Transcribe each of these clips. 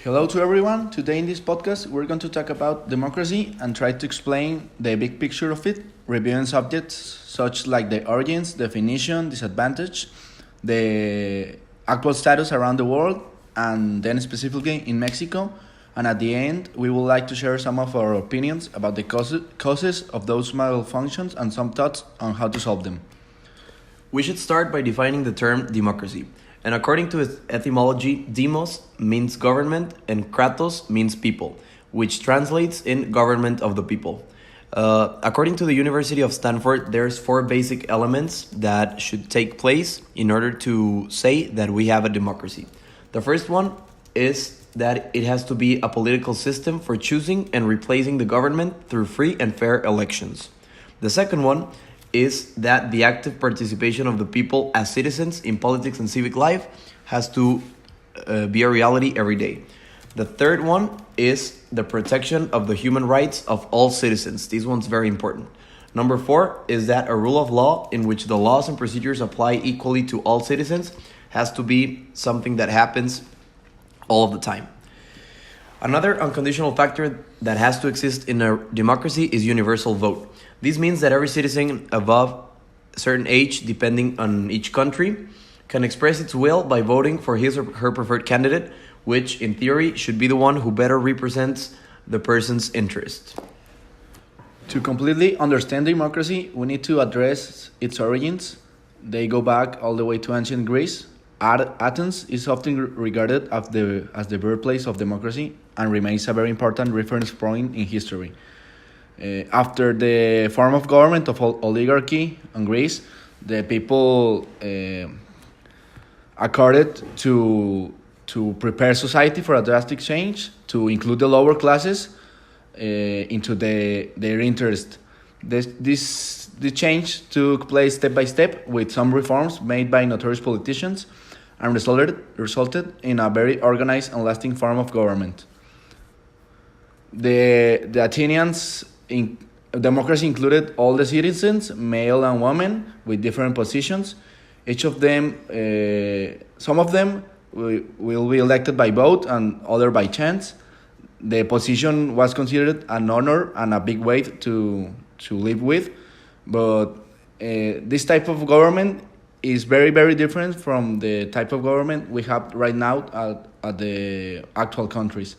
Hello to everyone. Today in this podcast, we're going to talk about democracy and try to explain the big picture of it, reviewing subjects such like the origins, definition, disadvantage, the actual status around the world, and then specifically in Mexico. And at the end, we would like to share some of our opinions about the causes of those malfunctions and some thoughts on how to solve them. We should start by defining the term democracy. And according to its etymology, demos means government and kratos means people, which translates in government of the people. According to the University of Stanford, there's four basic elements that should take place in order to say that we have a democracy. The first one is that it has to be a political system for choosing and replacing the government through free and fair elections. The second one is that the active participation of the people as citizens in politics and civic life has to be a reality every day. The third one is the protection of the human rights of all citizens. This one's very important. Number four is that a rule of law in which the laws and procedures apply equally to all citizens has to be something that happens all of the time. Another unconditional factor that has to exist in a democracy is universal vote. This means that every citizen above a certain age, depending on each country, can express its will by voting for his or her preferred candidate, which in theory should be the one who better represents the person's interest. To completely understand democracy, we need to address its origins. They go back all the way to ancient Greece. Athens is often regarded as the birthplace of democracy and remains a very important reference point in history. After the form of government of oligarchy in Greece, the people accorded to prepare society for a drastic change, to include the lower classes into their interest. The change took place step by step with some reforms made by notorious politicians and resulted in a very organized and lasting form of government. The Athenians democracy included all the citizens, male and women, with different positions. Each of them, some of them will be elected by vote and other by chance. The position was considered an honor and a big weight to live with, but this type of government is very, very different from the type of government we have right now at the actual countries.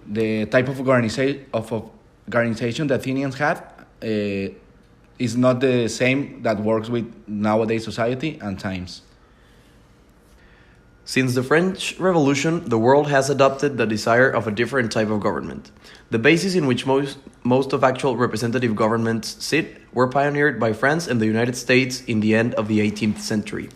The type of organization the Athenians had is not the same that works with nowadays society and times. Since the French Revolution, the world has adopted the desire of a different type of government. The basis in which most of actual representative governments sit were pioneered by France and the United States in the end of the 18th century.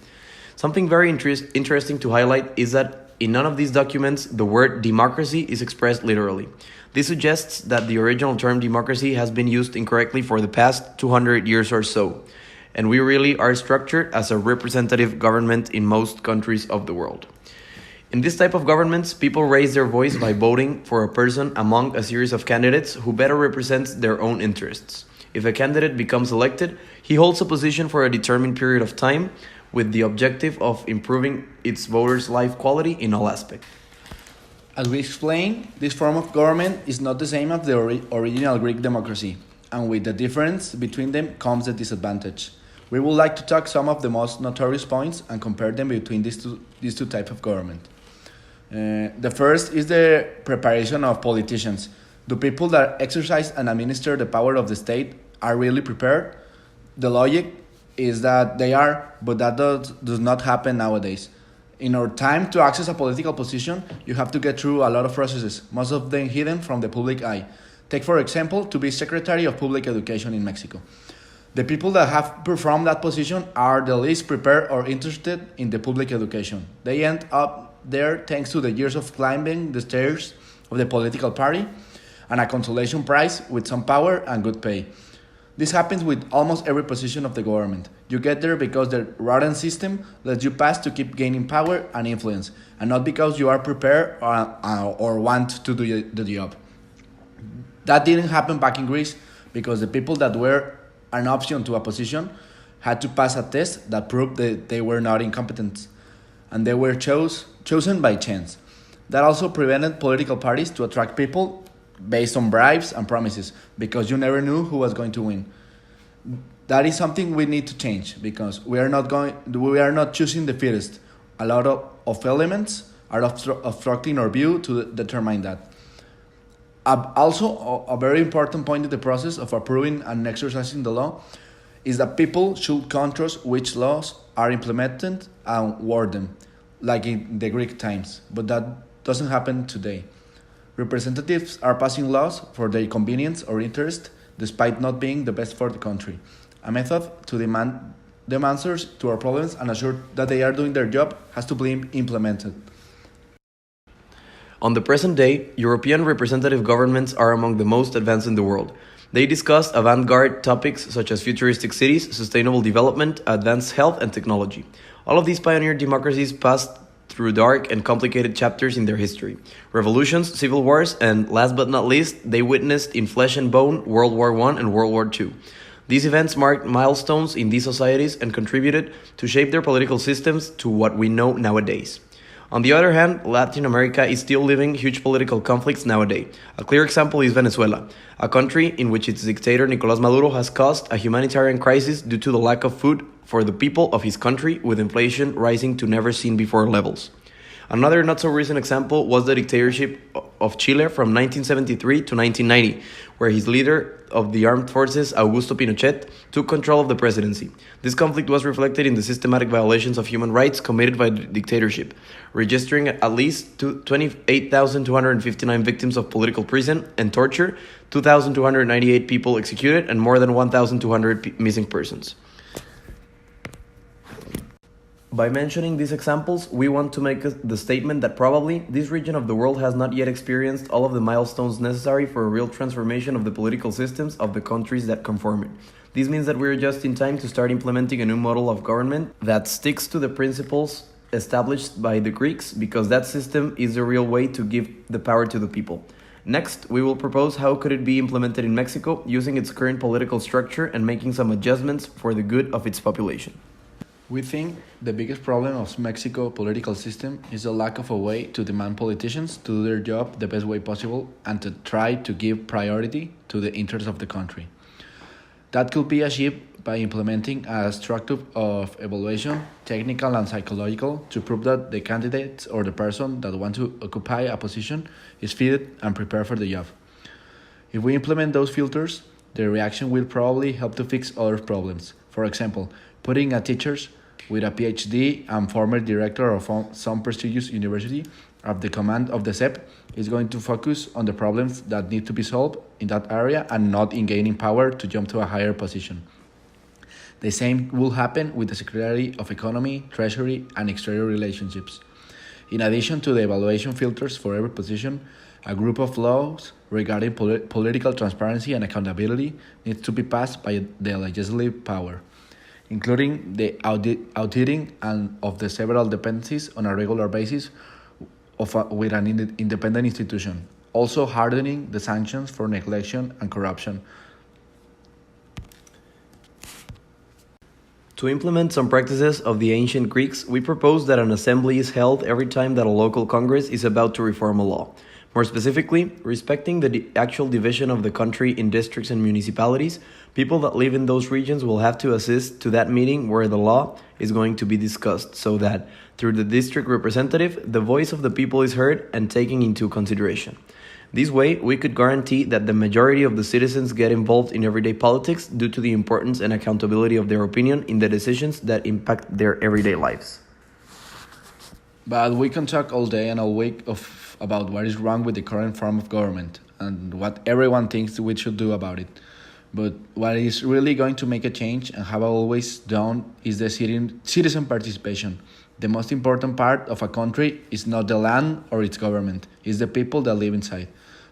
Something very interesting to highlight is that in none of these documents the word democracy is expressed literally. This suggests that the original term democracy has been used incorrectly for the past 200 years or so, and we really are structured as a representative government in most countries of the world. In this type of governments, people raise their voice by voting for a person among a series of candidates who better represents their own interests. If a candidate becomes elected, he holds a position for a determined period of time with the objective of improving its voters' life quality in all aspects. As we explained, this form of government is not the same as the original Greek democracy, and with the difference between them comes the disadvantage. We would like to talk some of the most notorious points and compare them between these two types of government. The first is the preparation of politicians. The people that exercise and administer the power of the state are really prepared. The logic is that they are, but that does not happen nowadays. In our time, to access a political position, you have to get through a lot of processes, most of them hidden from the public eye. Take, for example, to be Secretary of Public Education in Mexico. The people that have performed that position are the least prepared or interested in the public education. They end up there thanks to the years of climbing the stairs of the political party and a consolation prize with some power and good pay. This happens with almost every position of the government. You get there because the rotten system lets you pass to keep gaining power and influence, and not because you are prepared or want to do the job. That didn't happen back in Greece because the people that were an option to a position had to pass a test that proved that they were not incompetent, and they were chosen by chance. That also prevented political parties to attract people based on bribes and promises because you never knew who was going to win. That is something we need to change because we are not choosing the fittest. A lot of elements are obstructing our view to determine that. Also, a very important point in the process of approving and exercising the law is that people should control which laws are implemented and word them, like in the Greek times. But that doesn't happen today. Representatives are passing laws for their convenience or interest, despite not being the best for the country. A method to demand them answers to our problems and assure that they are doing their job has to be implemented. On the present day, European representative governments are among the most advanced in the world. They discuss avant-garde topics such as futuristic cities, sustainable development, advanced health, and technology. All of these pioneer democracies passed through dark and complicated chapters in their history. Revolutions, civil wars, and last but not least, they witnessed in flesh and bone World War I and World War II. These events marked milestones in these societies and contributed to shape their political systems to what we know nowadays. On the other hand, Latin America is still living huge political conflicts nowadays. A clear example is Venezuela, a country in which its dictator Nicolás Maduro has caused a humanitarian crisis due to the lack of food for the people of his country, with inflation rising to never-seen-before levels. Another not-so-recent example was the dictatorship of Chile from 1973 to 1990, where his leader of the armed forces, Augusto Pinochet, took control of the presidency. This conflict was reflected in the systematic violations of human rights committed by the dictatorship, registering at least 28,259 victims of political prison and torture, 2,298 people executed, and more than 1,200 missing persons. By mentioning these examples, we want to make the statement that probably this region of the world has not yet experienced all of the milestones necessary for a real transformation of the political systems of the countries that conform it. This means that we are just in time to start implementing a new model of government that sticks to the principles established by the Greeks, because that system is the real way to give the power to the people. Next, we will propose how could it be implemented in Mexico using its current political structure and making some adjustments for the good of its population. We think the biggest problem of Mexico's political system is the lack of a way to demand politicians to do their job the best way possible and to try to give priority to the interests of the country. That could be achieved by implementing a structure of evaluation, technical and psychological, to prove that the candidate or the person that wants to occupy a position is fitted and prepared for the job. If we implement those filters, the reaction will probably help to fix other problems. For example, putting a teachers with a PhD and former director of some prestigious university at the command of the SEP is going to focus on the problems that need to be solved in that area and not in gaining power to jump to a higher position. The same will happen with the Secretary of Economy, Treasury, and External Relationships. In addition to the evaluation filters for every position, a group of laws regarding political transparency and accountability needs to be passed by the legislative power, including the auditing of the several dependencies on a regular basis with an independent institution, also hardening the sanctions for neglection and corruption. To implement some practices of the ancient Greeks, we propose that an assembly is held every time that a local congress is about to reform a law. More specifically, respecting the actual division of the country in districts and municipalities, people that live in those regions will have to assist to that meeting where the law is going to be discussed, so that, through the district representative, the voice of the people is heard and taken into consideration. This way, we could guarantee that the majority of the citizens get involved in everyday politics due to the importance and accountability of their opinion in the decisions that impact their everyday lives. But we can talk all day and all week about what is wrong with the current form of government and what everyone thinks we should do about it. But what is really going to make a change, and have always done, is the citizen participation. The most important part of a country is not the land or its government, it's the people that live inside.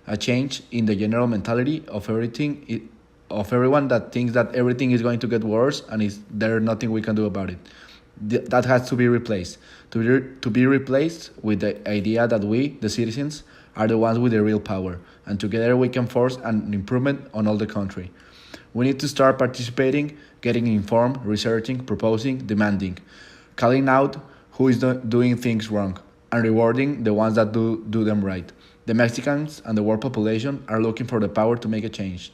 A change in the general mentality of everyone that thinks that everything is going to get worse and there's nothing we can do about it. That has to be replaced. To be replaced with the idea that we, the citizens, are the ones with the real power, and together we can force an improvement on all the country. We need to start participating, getting informed, researching, proposing, demanding, calling out who is doing things wrong. and rewarding the ones that do them right. The Mexicans and the world population are looking for the power to make a change.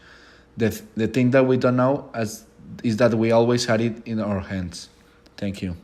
The thing that we don't know is that we always had it in our hands. Thank you.